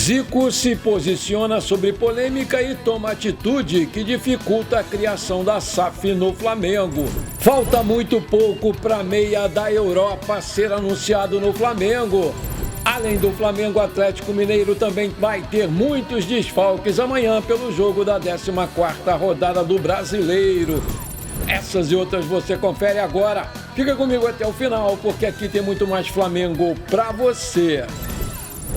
Zico se posiciona sobre polêmica e toma atitude que dificulta a criação da SAF no Flamengo. Falta muito pouco para meia da Europa ser anunciado no Flamengo. Além do Flamengo, o Atlético Mineiro também vai ter muitos desfalques amanhã pelo jogo da 14ª rodada do Brasileiro. Essas e outras você confere agora. Fica comigo até o final, porque aqui tem muito mais Flamengo para você.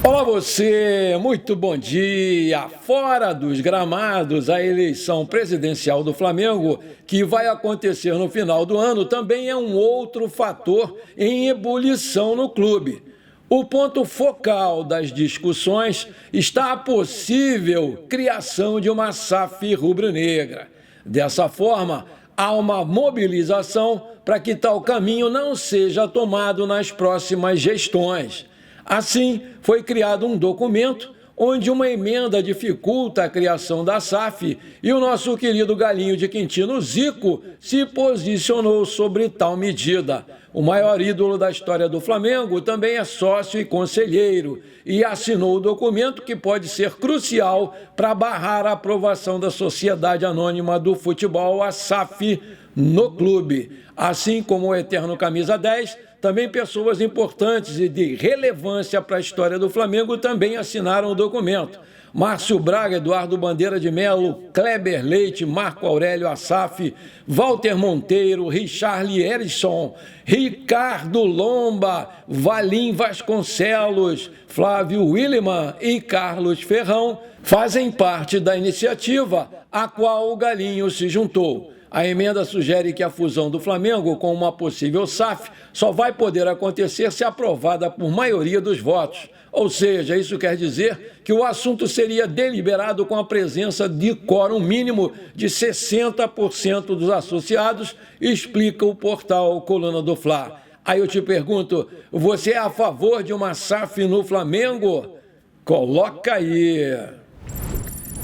Olá você, muito bom dia. Fora dos gramados, a eleição presidencial do Flamengo, que vai acontecer no final do ano, também é um outro fator em ebulição no clube. O ponto focal das discussões está a possível criação de uma SAF rubro-negra. Dessa forma, há uma mobilização para que tal caminho não seja tomado nas próximas gestões. Assim, foi criado um documento onde uma emenda dificulta a criação da SAF e o nosso querido galinho de Quintino, Zico, se posicionou sobre tal medida. O maior ídolo da história do Flamengo também é sócio e conselheiro e assinou o documento que pode ser crucial para barrar a aprovação da Sociedade Anônima do Futebol, a SAF, no clube. Assim como o eterno camisa 10, também pessoas importantes e de relevância para a história do Flamengo também assinaram o documento. Márcio Braga, Eduardo Bandeira de Melo, Kleber Leite, Marco Aurélio Assaf, Walter Monteiro, Richarli Erisson, Ricardo Lomba, Valim Vasconcelos, Flávio Williman e Carlos Ferrão fazem parte da iniciativa a qual o Galinho se juntou. A emenda sugere que a fusão do Flamengo com uma possível SAF só vai poder acontecer se aprovada por maioria dos votos. Ou seja, isso quer dizer que o assunto seria deliberado com a presença de quórum mínimo de 60% dos associados, explica o portal Coluna do Fla. Aí eu te pergunto, você é a favor de uma SAF no Flamengo? Coloca aí!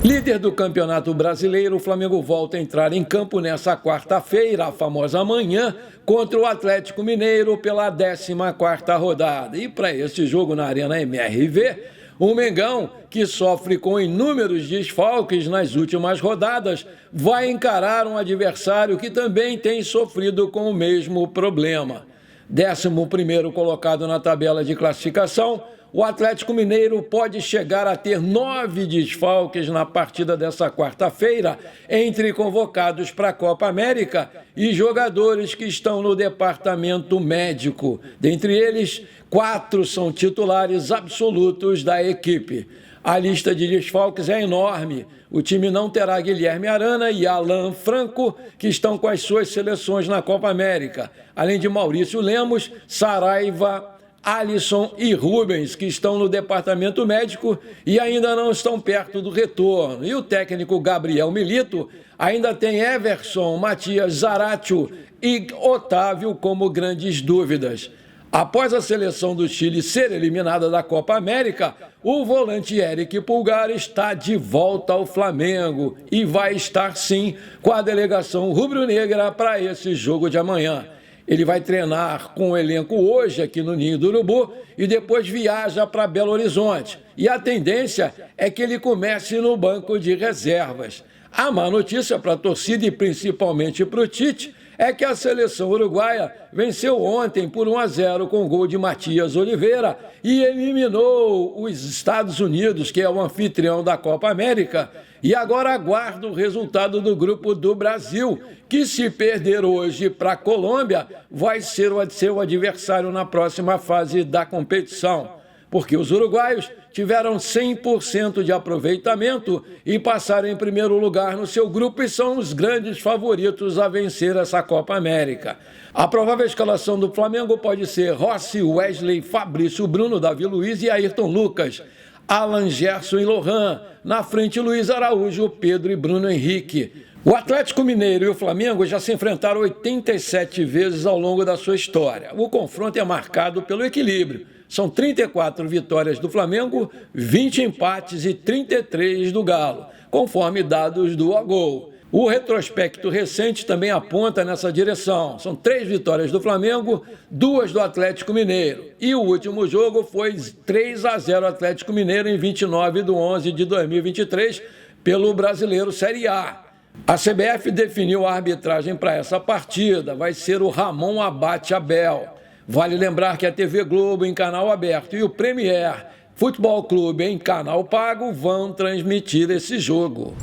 Líder do Campeonato Brasileiro, o Flamengo volta a entrar em campo nessa quarta-feira, a famosa manhã, contra o Atlético Mineiro pela 14ª rodada. E para esse jogo na Arena MRV, o Mengão, que sofre com inúmeros desfalques nas últimas rodadas, vai encarar um adversário que também tem sofrido com o mesmo problema. 11º colocado na tabela de classificação, o Atlético Mineiro pode chegar a ter 9 desfalques na partida dessa quarta-feira, entre convocados para a Copa América e jogadores que estão no departamento médico. Dentre eles, 4 são titulares absolutos da equipe. A lista de desfalques é enorme. O time não terá Guilherme Arana e Alan Franco, que estão com as suas seleções na Copa América, além de Maurício Lemos, Saraiva, Alisson e Rubens, que estão no departamento médico e ainda não estão perto do retorno. E o técnico Gabriel Milito ainda tem Everson, Matias Zaratio e Otávio como grandes dúvidas. Após a seleção do Chile ser eliminada da Copa América, o volante Eric Pulgar está de volta ao Flamengo e vai estar sim com a delegação rubro-negra para esse jogo de amanhã. Ele vai treinar com o elenco hoje aqui no Ninho do Urubu e depois viaja para Belo Horizonte. E a tendência é que ele comece no banco de reservas. A má notícia para a torcida e principalmente para o Tite é que a seleção uruguaia venceu ontem por 1-0 com o gol de Matias Oliveira e eliminou os Estados Unidos, que é o anfitrião da Copa América, e agora aguarda o resultado do grupo do Brasil, que se perder hoje para a Colômbia, vai ser o seu adversário na próxima fase da competição. Porque os uruguaios tiveram 100% de aproveitamento e passaram em primeiro lugar no seu grupo e são os grandes favoritos a vencer essa Copa América. A provável escalação do Flamengo pode ser Rossi, Wesley, Fabrício, Bruno, Davi Luiz e Ayrton Lucas. Alan, Gerson e Lohan. Na frente, Luiz Araújo, Pedro e Bruno Henrique. O Atlético Mineiro e o Flamengo já se enfrentaram 87 vezes ao longo da sua história. O confronto é marcado pelo equilíbrio. São 34 vitórias do Flamengo, 20 empates e 33 do Galo, conforme dados do Agol. O retrospecto recente também aponta nessa direção. São 3 vitórias do Flamengo, 2 do Atlético Mineiro. E o último jogo foi 3-0 Atlético Mineiro em 29/11/2023 pelo Brasileiro Série A. A CBF definiu a arbitragem para essa partida. Vai ser o Ramon Abate Abel. Vale lembrar que a TV Globo em canal aberto e o Premier Futebol Clube em canal pago vão transmitir esse jogo.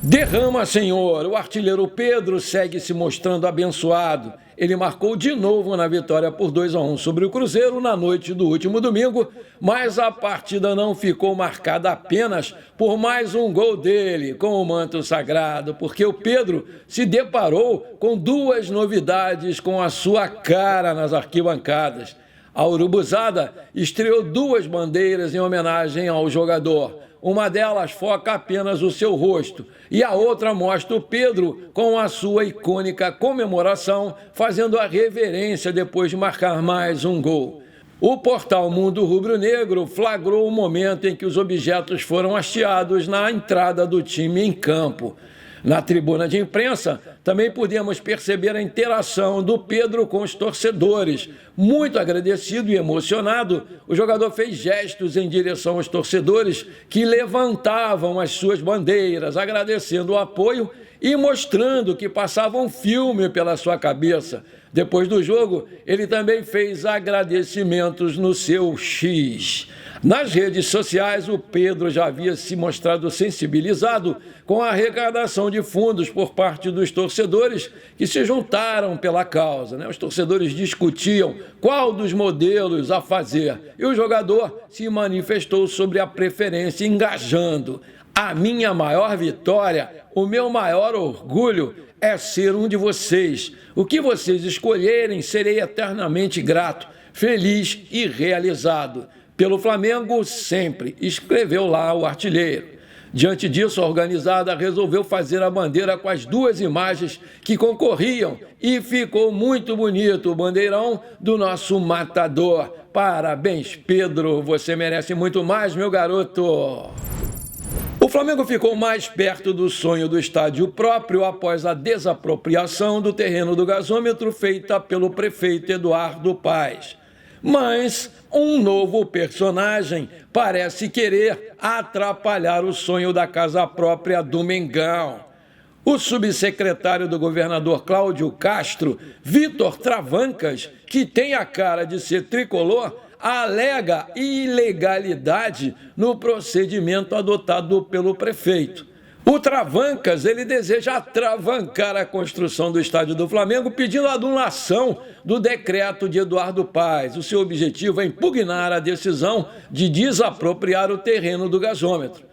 Derrama, senhor! O artilheiro Pedro segue se mostrando abençoado. Ele marcou de novo na vitória por 2-1 sobre o Cruzeiro na noite do último domingo, mas a partida não ficou marcada apenas por mais um gol dele com o manto sagrado, porque o Pedro se deparou com 2 novidades com a sua cara nas arquibancadas. A Urubuzada estreou 2 bandeiras em homenagem ao jogador. Uma delas foca apenas o seu rosto e a outra mostra o Pedro com a sua icônica comemoração, fazendo a reverência depois de marcar mais um gol. O portal Mundo Rubro-Negro flagrou o momento em que os objetos foram hasteados na entrada do time em campo. Na tribuna de imprensa, também pudemos perceber a interação do Pedro com os torcedores. Muito agradecido e emocionado, o jogador fez gestos em direção aos torcedores que levantavam as suas bandeiras, agradecendo o apoio e mostrando que passava um filme pela sua cabeça. Depois do jogo, ele também fez agradecimentos no seu X. Nas redes sociais, o Pedro já havia se mostrado sensibilizado com a arrecadação de fundos por parte dos torcedores que se juntaram pela causa, Os torcedores discutiam qual dos modelos a fazer e o jogador se manifestou sobre a preferência, engajando. A minha maior vitória, o meu maior orgulho é ser um de vocês. O que vocês escolherem, serei eternamente grato, feliz e realizado. Pelo Flamengo, sempre, escreveu lá o artilheiro. Diante disso, a organizada resolveu fazer a bandeira com as 2 imagens que concorriam e ficou muito bonito o bandeirão do nosso matador. Parabéns, Pedro, você merece muito mais, meu garoto. O Flamengo ficou mais perto do sonho do estádio próprio após a desapropriação do terreno do gasômetro feita pelo prefeito Eduardo Paes. Mas um novo personagem parece querer atrapalhar o sonho da casa própria do Mengão. O subsecretário do governador Cláudio Castro, Vitor Travancas, que tem a cara de ser tricolor, alega ilegalidade no procedimento adotado pelo prefeito. O Travancas, ele deseja atravancar a construção do estádio do Flamengo, pedindo a anulação do decreto de Eduardo Paes. O seu objetivo é impugnar a decisão de desapropriar o terreno do gasômetro.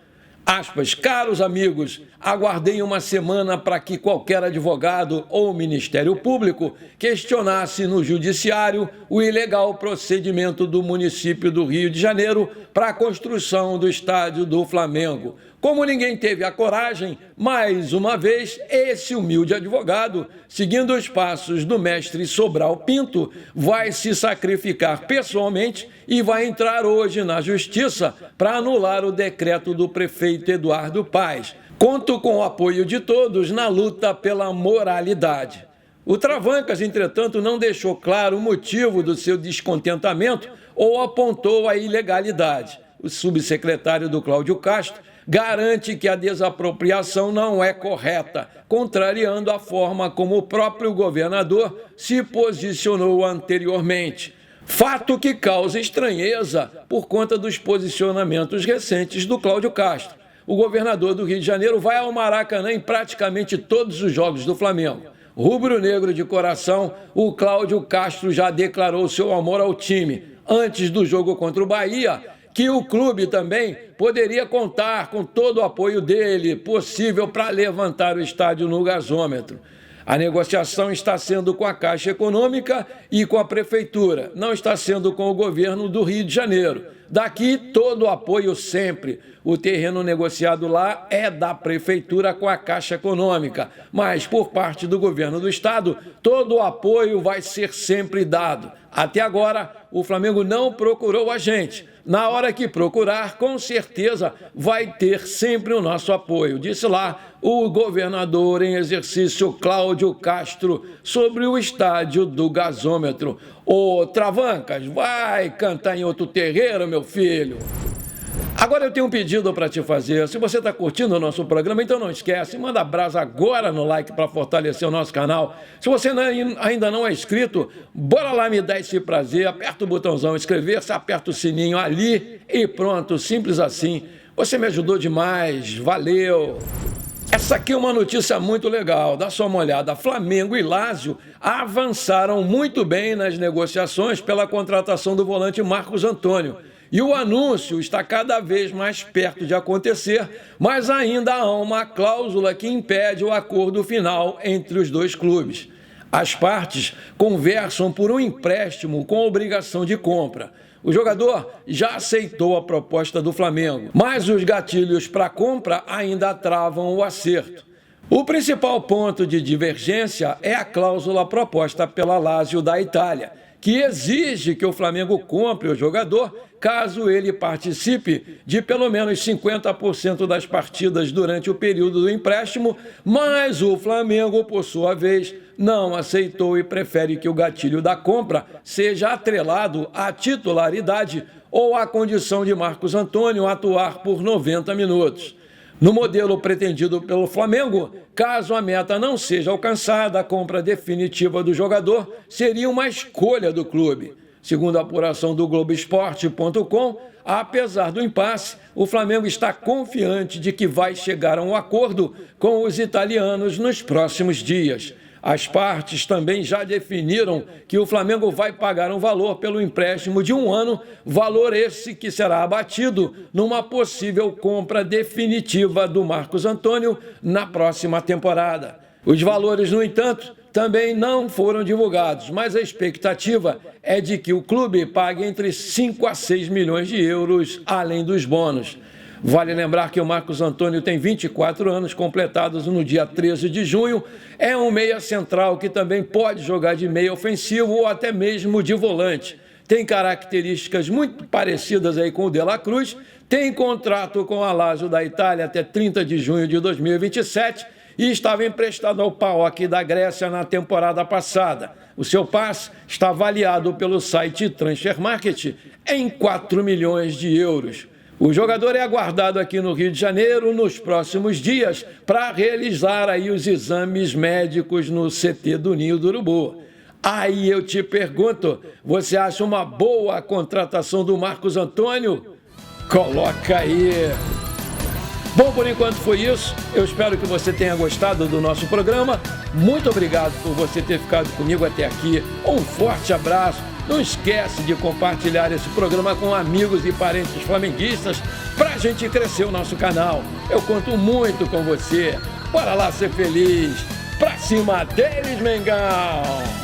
Aspas, caros amigos, aguardei uma semana para que qualquer advogado ou Ministério Público questionasse no Judiciário o ilegal procedimento do município do Rio de Janeiro para a construção do estádio do Flamengo. Como ninguém teve a coragem, mais uma vez, esse humilde advogado, seguindo os passos do mestre Sobral Pinto, vai se sacrificar pessoalmente e vai entrar hoje na Justiça para anular o decreto do prefeito Eduardo Paes. Conto com o apoio de todos na luta pela moralidade. O Travancas, entretanto, não deixou claro o motivo do seu descontentamento ou apontou a ilegalidade. O subsecretário do Cláudio Castro garante que a desapropriação não é correta, contrariando a forma como o próprio governador se posicionou anteriormente. Fato que causa estranheza por conta dos posicionamentos recentes do Cláudio Castro. O governador do Rio de Janeiro vai ao Maracanã em praticamente todos os jogos do Flamengo. Rubro-negro de coração, o Cláudio Castro já declarou seu amor ao time antes do jogo contra o Bahia, que o clube também poderia contar com todo o apoio dele possível para levantar o estádio no gasômetro. A negociação está sendo com a Caixa Econômica e com a Prefeitura, não está sendo com o governo do Rio de Janeiro. Daqui todo o apoio sempre. O terreno negociado lá é da Prefeitura com a Caixa Econômica, mas por parte do governo do estado, todo o apoio vai ser sempre dado. Até agora, o Flamengo não procurou a gente. Na hora que procurar, com certeza vai ter sempre o nosso apoio, disse lá o governador em exercício Cláudio Castro sobre o estádio do gasômetro. Ô Travancas, vai cantar em outro terreiro, meu filho. Agora eu tenho um pedido para te fazer. Se você está curtindo o nosso programa, então não esquece, manda brasa agora no like para fortalecer o nosso canal. Se você ainda não é inscrito, bora lá me dar esse prazer, aperta o botãozão inscrever-se, aperta o sininho ali e pronto, simples assim. Você me ajudou demais, valeu! Essa aqui é uma notícia muito legal, dá só uma olhada. Flamengo e Lazio avançaram muito bem nas negociações pela contratação do volante Marcos Antônio. E o anúncio está cada vez mais perto de acontecer, mas ainda há uma cláusula que impede o acordo final entre os dois clubes. As partes conversam por um empréstimo com obrigação de compra. O jogador já aceitou a proposta do Flamengo, mas os gatilhos para a compra ainda travam o acerto. O principal ponto de divergência é a cláusula proposta pela Lazio da Itália, que exige que o Flamengo compre o jogador caso ele participe de pelo menos 50% das partidas durante o período do empréstimo, mas o Flamengo, por sua vez, não aceitou e prefere que o gatilho da compra seja atrelado à titularidade ou à condição de Marcos Antônio atuar por 90 minutos. No modelo pretendido pelo Flamengo, caso a meta não seja alcançada, a compra definitiva do jogador seria uma escolha do clube. Segundo a apuração do Globoesporte.com, apesar do impasse, o Flamengo está confiante de que vai chegar a um acordo com os italianos nos próximos dias. As partes também já definiram que o Flamengo vai pagar um valor pelo empréstimo de 1 ano, valor esse que será abatido numa possível compra definitiva do Marcos Antônio na próxima temporada. Os valores, no entanto, também não foram divulgados, mas a expectativa é de que o clube pague entre 5 a 6 milhões de euros, além dos bônus. Vale lembrar que o Marcos Antônio tem 24 anos, completados no dia 13 de junho. É um meia central que também pode jogar de meia ofensivo ou até mesmo de volante. Tem características muito parecidas aí com o De La Cruz. Tem contrato com a Lazio da Itália até 30 de junho de 2027 e estava emprestado ao PAOK da Grécia na temporada passada. O seu passe está avaliado pelo site Transfer Market em 4 milhões de euros. O jogador é aguardado aqui no Rio de Janeiro nos próximos dias para realizar aí os exames médicos no CT do Ninho do Urubu. Aí eu te pergunto, você acha uma boa a contratação do Marcos Antônio? Coloca aí! Bom, por enquanto foi isso. Eu espero que você tenha gostado do nosso programa. Muito obrigado por você ter ficado comigo até aqui. Um forte abraço. Não esquece de compartilhar esse programa com amigos e parentes flamenguistas para a gente crescer o nosso canal. Eu conto muito com você. Bora lá ser feliz. Pra cima deles, Mengão!